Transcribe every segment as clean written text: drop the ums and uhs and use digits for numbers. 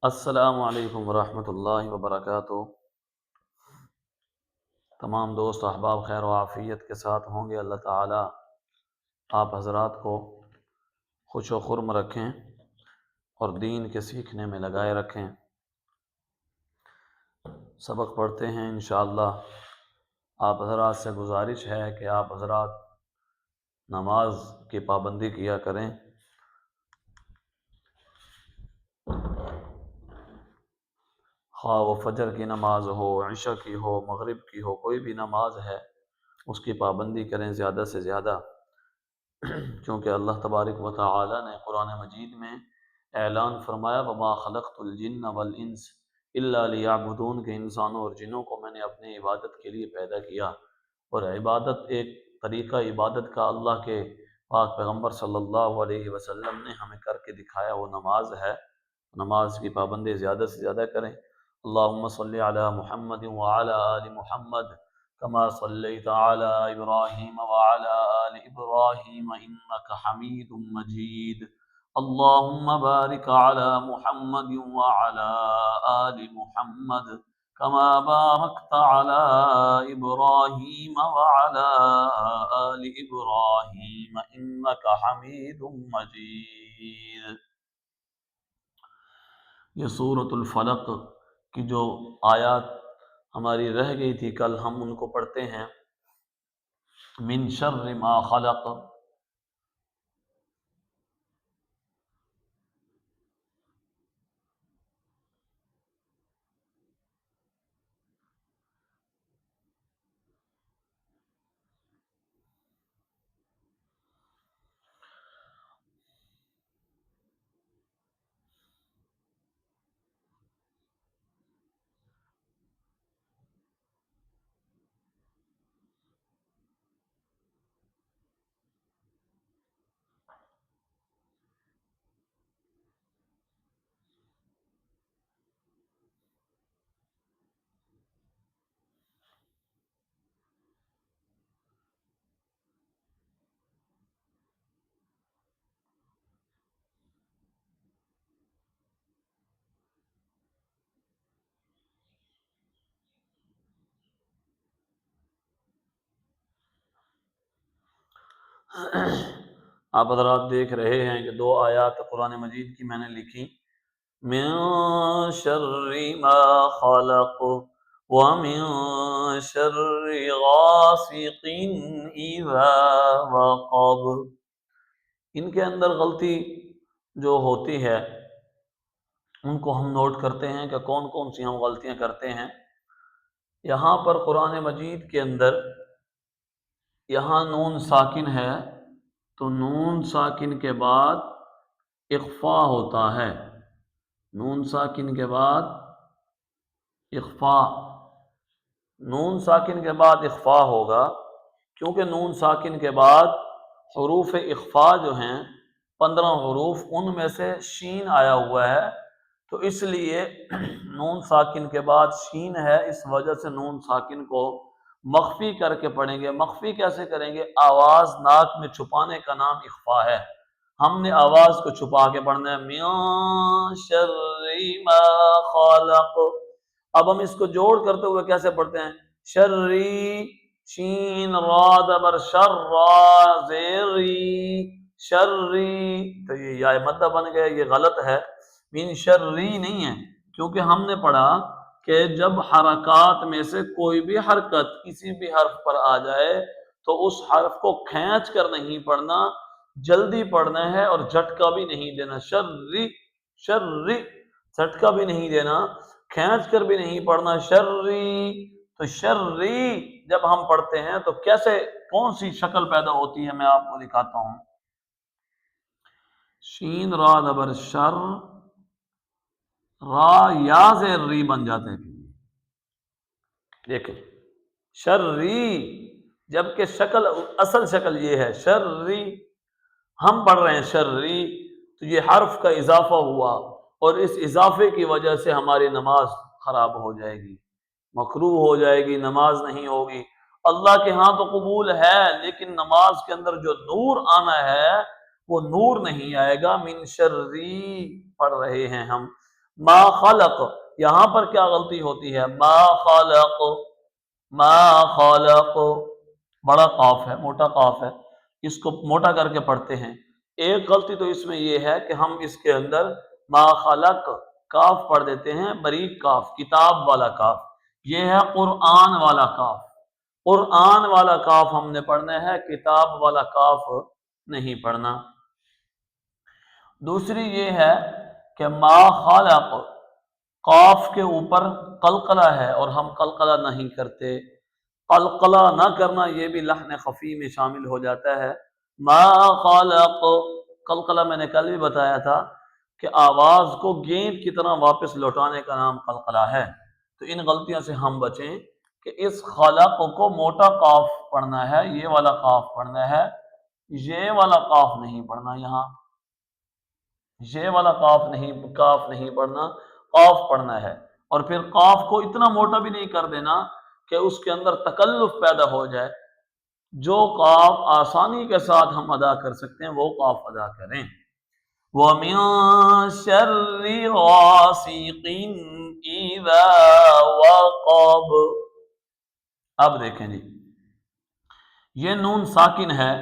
السلام علیکم ورحمۃ اللہ وبرکاتہ۔ تمام دوست احباب خیر و عافیت کے ساتھ ہوں گے۔ اللہ تعالیٰ آپ حضرات کو خوش و خرم رکھیں اور دین کے سیکھنے میں لگائے رکھیں۔ سبق پڑھتے ہیں انشاءاللہ۔ آپ حضرات سے گزارش ہے کہ آپ حضرات نماز کی پابندی کیا کریں۔ خواہ وہ فجر کی نماز ہو، عشاء کی ہو، مغرب کی ہو، کوئی بھی نماز ہے اس کی پابندی کریں زیادہ سے زیادہ، کیونکہ اللہ تبارک و تعالی نے قرآن مجید میں اعلان فرمایا وَمَا خَلَقْتُ الْجِنَّ وَالْإِنسَ إِلَّا لِيَعْبُدُونَ، کہ انسانوں اور جنوں کو میں نے اپنی عبادت کے لیے پیدا کیا۔ اور عبادت، ایک طریقہ عبادت کا اللہ کے پاک پیغمبر صلی اللہ علیہ وسلم نے ہمیں کر کے دکھایا، وہ نماز ہے۔ نماز کی پابندی زیادہ سے زیادہ کریں۔ اللہم صلی علی محمد وعلی آل محمد کما صلیت علی ابراہیم وعلی آل ابراہیم انک حمید مجید۔ اللہم بارک علی محمد وعلی آل محمد کما بارکت علی ابراہیم وعلی آل ابراہیم انک حمید مجید۔ یہ سورۃ الفلق کی جو آیات ہماری رہ گئی تھی کل، ہم ان کو پڑھتے ہیں۔ من شر ما خلق، آپ حضرات دیکھ رہے ہیں کہ دو آیات قرآن مجید کی میں نے لکھی، من شر ما خلق ومن شر غاسق اذا وقب۔ ان کے اندر غلطی جو ہوتی ہے ان کو ہم نوٹ کرتے ہیں کہ کون کون سی ہم غلطیاں کرتے ہیں۔ یہاں پر قرآن مجید کے اندر یہاں نون ساکن ہے تو نون ساکن کے بعد اخفاء ہوتا ہے۔ نون ساکن کے بعد اخفاء، نون ساکن کے بعد اخفاء ہوگا، کیونکہ نون ساکن کے بعد حروف اخفاء جو ہیں 15 حروف، ان میں سے شین آیا ہوا ہے، تو اس لیے نون ساکن کے بعد شین ہے، اس وجہ سے نون ساکن کو مخفی کر کے پڑھیں گے۔ مخفی کیسے کریں گے؟ آواز ناک میں چھپانے کا نام اخفاء ہے۔ ہم نے آواز کو چھپا کے پڑھنا ہے، من شر ما خلق۔ اب ہم اس کو جوڑ کرتے ہوئے کیسے پڑھتے ہیں؟ شری، شین را زبر شر، را زیری، شری، تو یہ یا مدہ بن گیا، یہ غلط ہے، من شری نہیں ہے، کیونکہ ہم نے پڑھا کہ جب حرکات میں سے کوئی بھی حرکت کسی بھی حرف پر آ جائے تو اس حرف کو کھینچ کر نہیں پڑھنا، جلدی پڑھنا ہے اور جھٹکا بھی نہیں دینا۔ شری، شری، جھٹکا بھی نہیں دینا، کھینچ کر بھی نہیں پڑھنا۔ شری، تو شری جب ہم پڑھتے ہیں تو کیسے، کون سی شکل پیدا ہوتی ہے، میں آپ کو دکھاتا ہوں۔ شین را زبر شر، را یا زیر ری بن جاتے ہیں۔ دیکھیں شری، جبکہ شکل، اصل شکل یہ ہے شری، ہم پڑھ رہے ہیں شری، تو یہ حرف کا اضافہ ہوا اور اس اضافے کی وجہ سے ہماری نماز خراب ہو جائے گی، مکروہ ہو جائے گی، نماز نہیں ہوگی۔ اللہ کے ہاں تو قبول ہے، لیکن نماز کے اندر جو نور آنا ہے وہ نور نہیں آئے گا۔ من شری پڑھ رہے ہیں ہم، ما خلق، یہاں پر کیا غلطی ہوتی ہے؟ ما خلق، ما خلق، بڑا قاف ہے، موٹا قاف ہے، اس کو موٹا کر کے پڑھتے ہیں۔ ایک غلطی تو اس میں یہ ہے کہ ہم اس کے اندر ما خلق کاف پڑھ دیتے ہیں، بریک کاف، کتاب والا کاف، یہ ہے قرآن والا کاف، قرآن والا کاف ہم نے پڑھنا ہے، کتاب والا کاف نہیں پڑھنا۔ دوسری یہ ہے کہ ما خلق، قاف کے اوپر قلقلہ ہے اور ہم قلقلہ نہیں کرتے، قلقلہ نہ کرنا یہ بھی لحن خفی میں شامل ہو جاتا ہے۔ ما خلق، قلقلہ میں نے کل بھی بتایا تھا کہ آواز کو گیند کی طرح واپس لوٹانے کا نام قلقلہ ہے، تو ان غلطیوں سے ہم بچیں کہ اس خلق کو موٹا قاف پڑھنا ہے، یہ والا قاف پڑھنا ہے، یہ والا قاف نہیں پڑھنا، یہاں یہ والا کاف نہیں پڑھنا، قاف پڑھنا ہے۔ اور پھر قاف کو اتنا موٹا بھی نہیں کر دینا کہ اس کے اندر تکلف پیدا ہو جائے، جو قاف آسانی کے ساتھ ہم ادا کر سکتے ہیں وہ قاف ادا کریں۔ وَمِن شَرِّ غَاسِقٍ إِذَا وَقَبَ، اب دیکھیں جی، یہ نون ساکن ہے،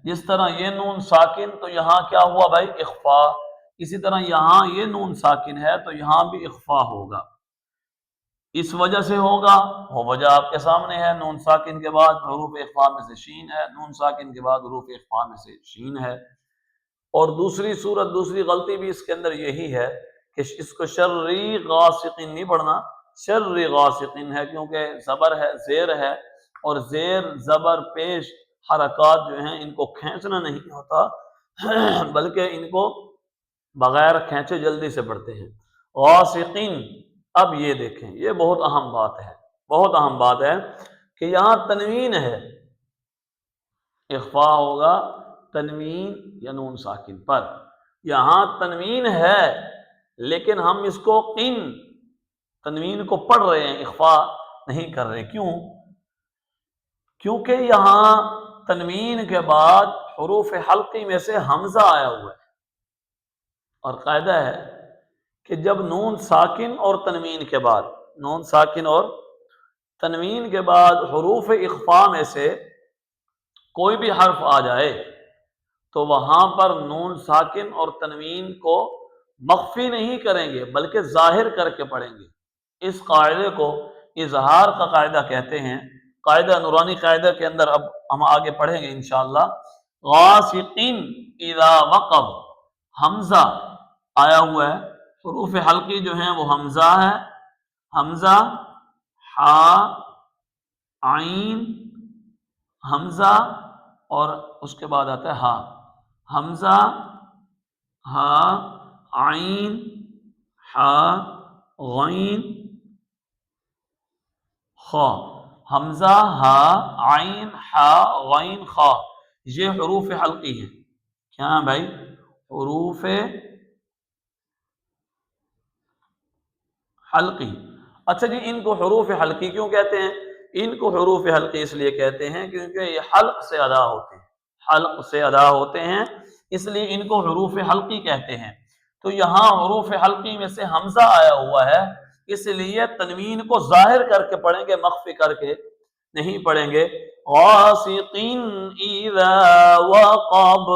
جس طرح یہ نون ساکن تو یہاں کیا ہوا بھائی؟ اخفا، اسی طرح یہاں یہ نون ساکن ہے تو یہاں بھی اخفا ہوگا۔ اس وجہ سے ہوگا، وہ وجہ آپ کے سامنے ہے، نون ساکن کے بعد حروف اخفا میں سے شین ہے، نون ساکن کے بعد حروف اخفا میں سے شین ہے۔ اور دوسری صورت، دوسری غلطی بھی اس کے اندر یہی ہے کہ اس کو شرری غاسقین نہیں پڑھنا، شرری غاسقین ہے، کیونکہ زبر ہے، زیر ہے، اور زیر زبر پیش حرکات جو ہیں ان کو کھینچنا نہیں ہوتا بلکہ ان کو بغیر کھینچے جلدی سے پڑھتے ہیں۔ غاسقین، اب یہ دیکھیں، یہ بہت اہم بات ہے، بہت اہم بات ہے کہ یہاں تنوین ہے، اخفا ہوگا تنوین یا نون ساکن پر، یہاں تنوین ہے لیکن ہم اس کو تنوین کو پڑھ رہے ہیں، اخفا نہیں کر رہے۔ کیوں؟ کیونکہ یہاں تنوین کے بعد حروف حلقی میں سے حمزہ آیا ہوا ہے، اور قاعدہ ہے کہ جب نون ساکن اور تنوین کے بعد، نون ساکن اور تنوین کے بعد حروف اخفا میں سے کوئی بھی حرف آ جائے تو وہاں پر نون ساکن اور تنوین کو مخفی نہیں کریں گے بلکہ ظاہر کر کے پڑھیں گے۔ اس قاعدے کو اظہار کا قاعدہ کہتے ہیں، قاعدہ نورانی قاعدہ کے اندر اب ہم آگے پڑھیں گے انشاءاللہ۔ غاسقین اذا وقب، حمزہ آیا ہوا ہے، حروف حلقی جو ہیں وہ حمزہ ہے، حمزہ، ہا، عین، حمزہ، اور اس کے بعد آتا ہے ہا، حمزہ، ہا، عین، ہا، غین، خا، حمزہ، ہا، عین، ہا، غین، خا، یہ حروف حلقی ہیں۔ کیا ہیں بھائی؟ حروف حلقی۔ اچھا جی، ان کو حروف حلقی کیوں کہتے ہیں؟ ان کو حروف حلقی اس لیے کہتے ہیں کیونکہ یہ حلق سے ادا ہوتے ہیں، حلق سے ادا ہوتے ہیں، اس لیے ان کو حروف حلقی کہتے ہیں۔ تو یہاں حروف حلقی میں سے حمزہ آیا ہوا ہے، اس لیے تنوین کو ظاہر کر کے پڑھیں گے، مخفی کر کے نہیں پڑھیں گے۔ غاسقین اذا وقب،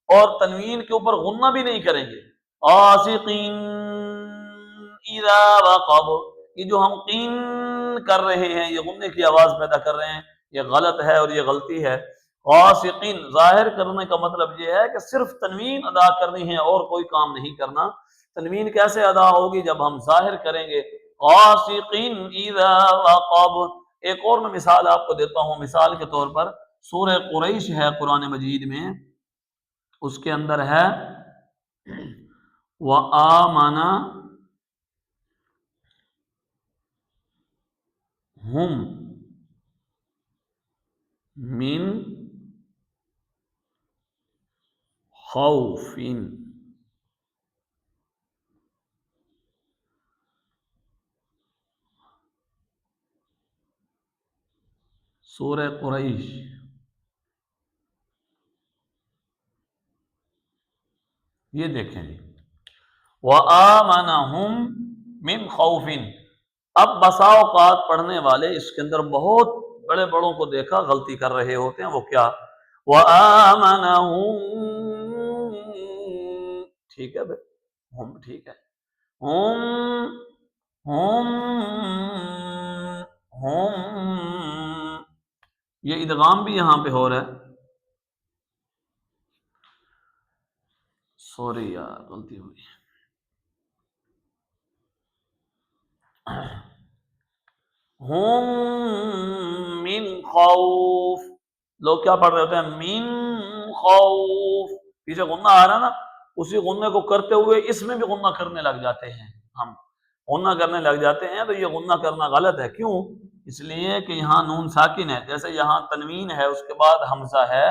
اور تنوین کے اوپر غنہ بھی نہیں کریں گے، غاسقین اذا وقب، یہ جو ہم قین کر رہے ہیں، یہ غنے کی آواز پیدا کر رہے ہیں، یہ غلط ہے اور یہ غلطی ہے۔ غاسقین ظاہر کرنے کا مطلب یہ ہے کہ صرف تنوین ادا کرنی ہے اور کوئی کام نہیں کرنا۔ تنوین کیسے ادا ہوگی؟ جب ہم ظاہر کریں گے، غاسقین اذا وقب۔ ایک اور میں مثال آپ کو دیتا ہوں، مثال کے طور پر سورہ قریش ہے قرآن مجید میں، اس کے اندر ہے وآمن ہم من خوف، سورہ قریش، یہ دیکھیں جی، وآمنہم من خوف، اب بسا اوقات پڑھنے والے اس کے اندر بہت بڑے بڑوں کو دیکھا غلطی کر رہے ہوتے ہیں، وہ کیا؟ وآمنہم، ٹھیک ہے بھائی، ہم ٹھیک ہے، ہم ہم ہم، یہ ادغام بھی یہاں پہ ہو رہا ہے، سوری یار غلطی ہوئی، ہم من خوف، لوگ کیا پڑھ رہے ہوتے ہیں؟ من خوف، پیچھے غنہ آ رہا ہے نا، اسی غنہ کو کرتے ہوئے اس میں بھی غنہ کرنے لگ جاتے ہیں، ہم غنہ کرنے لگ جاتے ہیں، تو یہ غنہ کرنا غلط ہے، کیوں؟ اس لیے کہ یہاں نون ساکن ہے، جیسے یہاں تنوین ہے اس کے بعد حمزہ ہے،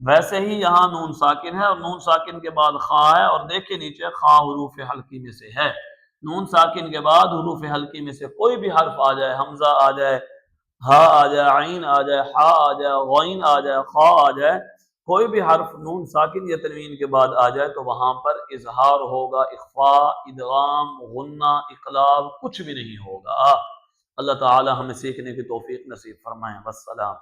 ویسے ہی یہاں نون ساکن ہے اور نون ساکن کے بعد خا ہے، اور دیکھیں نیچے خا حروف حلقی میں سے ہے، نون ساکن کے بعد حروف حلقی میں سے کوئی بھی حرف آ جائے، حمزہ آ جائے، ہا آ جائے، عین آ جائے، حا آ جائے، غین آ جائے، خا آ جائے، کوئی بھی حرف نون ساکن یا تنوین کے بعد آ جائے تو وہاں پر اظہار ہوگا، اخفاء، ادغام، غنہ، اقلاب کچھ بھی نہیں ہوگا۔ اللہ تعالی ہمیں سیکھنے کی توفیق نصیب فرمائیں۔ والسلام۔